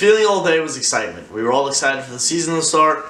feeling all day was excitement. We were all excited for the season to start.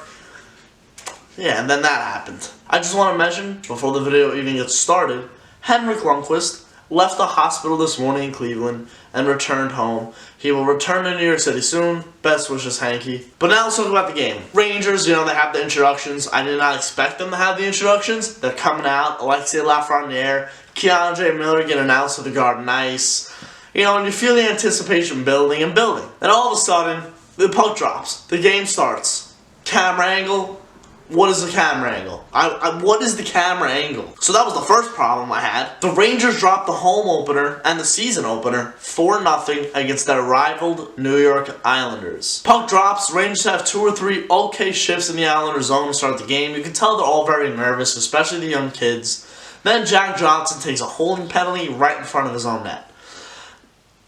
Yeah, and then that happened. I just want to mention, before the video even gets started, Henrik Lundqvist left the hospital this morning in Cleveland and returned home. He will return to New York City soon. Best wishes, Hanky. But now let's talk about the game. Rangers, they have the introductions. I did not expect them to have the introductions. They're coming out. Alexei Lafreniere, Keandre Miller get announced to the Garden Ice. And you feel the anticipation building and building. And all of a sudden, the puck drops. The game starts. Camera angle. What is the camera angle? What is the camera angle? So that was the first problem I had. The Rangers dropped the home opener and the season opener 4-0 against their rivaled New York Islanders. Puck drops. Rangers have 2 or 3 okay shifts in the Islanders zone to start the game. You can tell they're all very nervous, especially the young kids. Then Jack Johnson takes a holding penalty right in front of his own net.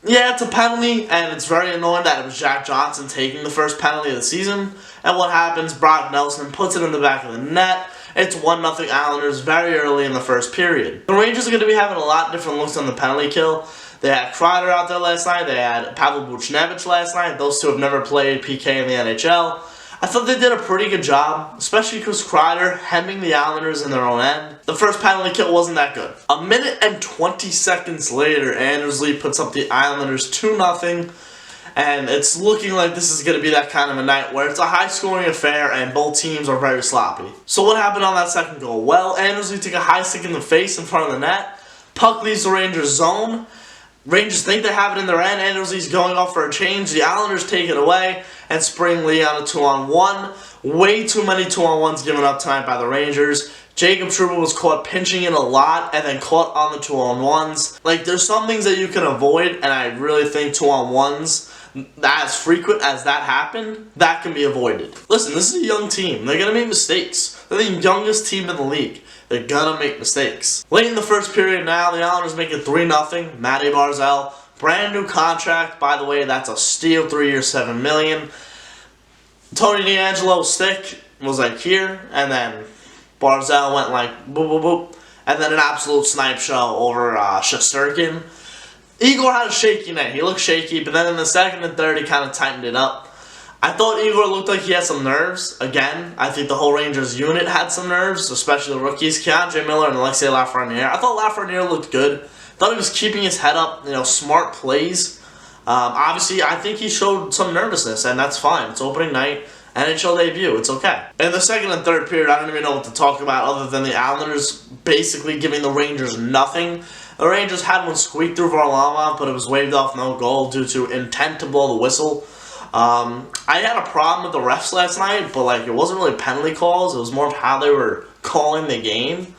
Yeah, it's a penalty, and it's very annoying that it was Jack Johnson taking the first penalty of the season. And what happens, Brock Nelson puts it in the back of the net. It's 1-0 Islanders very early in the first period. The Rangers are going to be having a lot of different looks on the penalty kill. They had Kreider out there last night. They had Pavel Buchnevich last night. Those two have never played PK in the NHL. I thought they did a pretty good job, especially because Kreider hemming the Islanders in their own end. The first penalty kill wasn't that good. A minute and 20 seconds later, Anders Lee puts up the Islanders 2-0, and it's looking like this is going to be that kind of a night where it's a high-scoring affair and both teams are very sloppy. So what happened on that second goal? Well, Anders Lee took a high stick in the face in front of the net. Puck leaves the Rangers zone. Rangers think they have it in their end. Anders Lee's going off for a change. The Islanders take it away and spring Lee on a 2-on-1. Way too many 2-on-1s given up tonight by the Rangers. Jacob Trouba was caught pinching in a lot and then caught on the 2-on-1s. Like, there's some things that you can avoid, and I really think 2-on-1s, as frequent as that happened, that can be avoided. Listen, this is a young team. They're going to make mistakes. They're the youngest team in the league. They're gonna make mistakes. Late in the first period now, the Islanders make it 3-0. Matty Barzal, brand new contract. By the way, that's a steal, 3 years, $7 million. Tony DeAngelo's stick was like here, and then Barzal went like boop, boop, boop. And then an absolute snipe show over Shesterkin. Igor had a shaky night. He looked shaky, but then in the second and third, he kind of tightened it up. I thought Igor looked like he had some nerves. Again, I think the whole Rangers unit had some nerves, especially the rookies, Keandre Miller and Alexei Lafreniere. I thought Lafreniere looked good. Thought he was keeping his head up, smart plays. Obviously, I think he showed some nervousness, and that's fine. It's opening night, NHL debut. It's okay. In the second and third period, I don't even know what to talk about other than the Islanders basically giving the Rangers nothing. The Rangers had one squeak through Varlamov, but it was waved off no goal due to intent to blow the whistle. I had a problem with the refs last night, but it wasn't really penalty calls. It was more of how they were calling the game.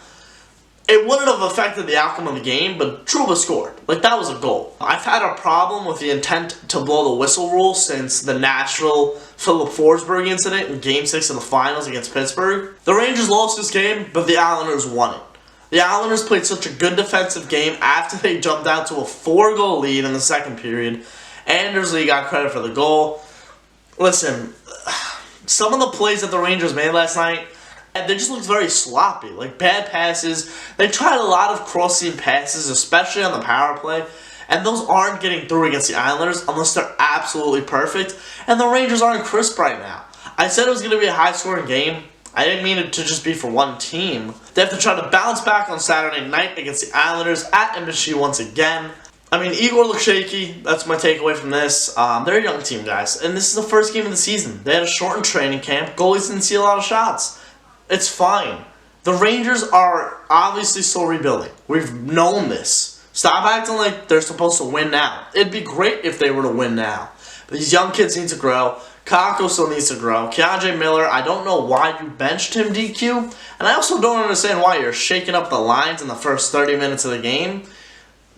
It wouldn't have affected the outcome of the game, but Trouba scored. That was a goal. I've had a problem with the intent to blow the whistle rule since the Nashville Philip Forsberg incident in Game 6 of the Finals against Pittsburgh. The Rangers lost this game, but the Islanders won it. The Islanders played such a good defensive game after they jumped out to a 4-goal lead in the second period. Anders Lee got credit for the goal. Listen, some of the plays that the Rangers made last night, they just looked very sloppy. Bad passes. They tried a lot of cross-seam passes, especially on the power play, and those aren't getting through against the Islanders unless they're absolutely perfect, and the Rangers aren't crisp right now. I said it was going to be a high-scoring game. I didn't mean it to just be for one team. They have to try to bounce back on Saturday night against the Islanders at MSG once again. Igor looked shaky. That's my takeaway from this. They're a young team, guys. And this is the first game of the season. They had a shortened training camp. Goalies didn't see a lot of shots. It's fine. The Rangers are obviously still rebuilding. We've known this. Stop acting like they're supposed to win now. It'd be great if they were to win now. But these young kids need to grow. Kakko still needs to grow. Keandre Miller, I don't know why you benched him, DQ. And I also don't understand why you're shaking up the lines in the first 30 minutes of the game.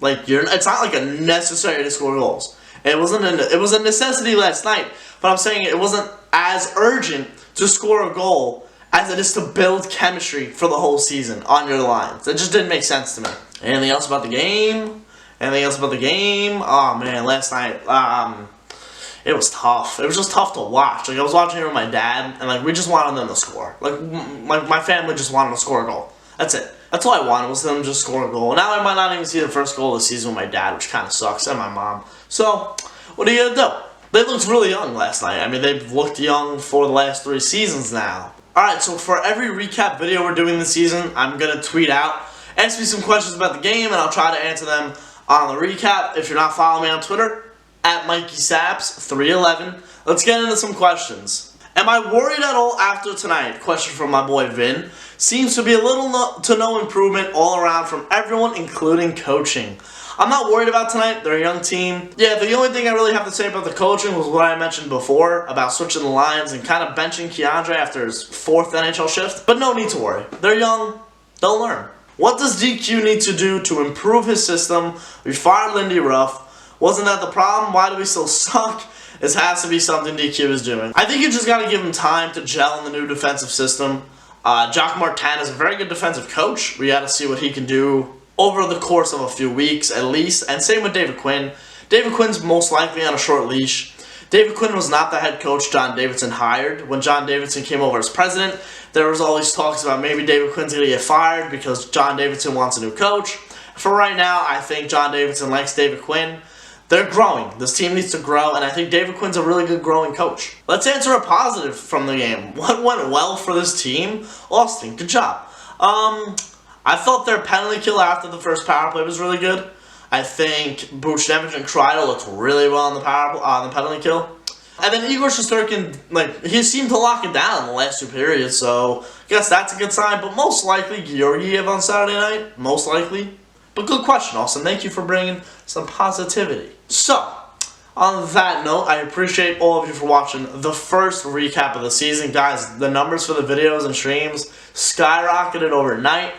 It's not necessary to score goals. It was a necessity last night, but I'm saying it wasn't as urgent to score a goal as it is to build chemistry for the whole season on your lines. It just didn't make sense to me. Anything else about the game? Oh man, last night, it was tough. It was just tough to watch. I was watching it with my dad, and we just wanted them to score. My family just wanted to score a goal. That's it. That's all I wanted, was them to just score a goal. Now I might not even see the first goal of the season with my dad, which kind of sucks, and my mom. So, what are you going to do? They looked really young last night. I mean, they've looked young for the last 3 seasons now. Alright, so for every recap video we're doing this season, I'm going to tweet out, ask me some questions about the game, and I'll try to answer them on the recap. If you're not following me on Twitter, at MikeySaps311. Let's get into some questions. Am I worried at all after tonight? Question from my boy Vin. Seems to be a little to no improvement all around from everyone, including coaching. I'm not worried about tonight. They're a young team. Yeah, the only thing I really have to say about the coaching was what I mentioned before about switching the lines and kind of benching Keandre after his 4th NHL shift. But no need to worry. They're young. They'll learn. What does DQ need to do to improve his system? We fired Lindy Ruff. Wasn't that the problem? Why do we still suck? This has to be something DQ is doing. I think you just got to give him time to gel in the new defensive system. Jacques Martin is a very good defensive coach. We got to see what he can do over the course of a few weeks at least, and same with David Quinn. David Quinn's most likely on a short leash. David Quinn was not the head coach John Davidson hired. When John Davidson came over as president, there was all these talks about maybe David Quinn's going to get fired because John Davidson wants a new coach. For right now, I think John Davidson likes David Quinn. They're growing. This team needs to grow, and I think David Quinn's a really good growing coach. Let's answer a positive from the game. What went well for this team? Austin, good job. I thought their penalty kill after the first power play was really good. I think Buchnevich and Kreider looked really well on the penalty kill. And then Igor Shesterkin, he seemed to lock it down in the last 2 periods, so I guess that's a good sign. But most likely Georgiev on Saturday night, most likely. But good question, Austin. Thank you for bringing some positivity. So, on that note, I appreciate all of you for watching the first recap of the season. Guys, the numbers for the videos and streams skyrocketed overnight.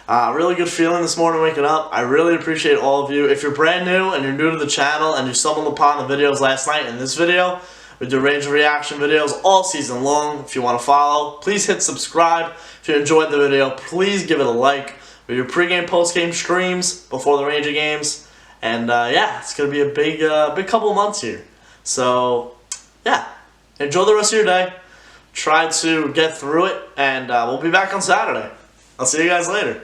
Really good feeling this morning waking up. I really appreciate all of you. If you're brand new and you're new to the channel and you stumbled upon the videos last night and this video, we do range of reaction videos all season long. If you want to follow, please hit subscribe. If you enjoyed the video, please give it a like. We do pregame, postgame streams before the Ranger games. And yeah, it's going to be a big couple of months here. So yeah, enjoy the rest of your day. Try to get through it, and we'll be back on Saturday. I'll see you guys later.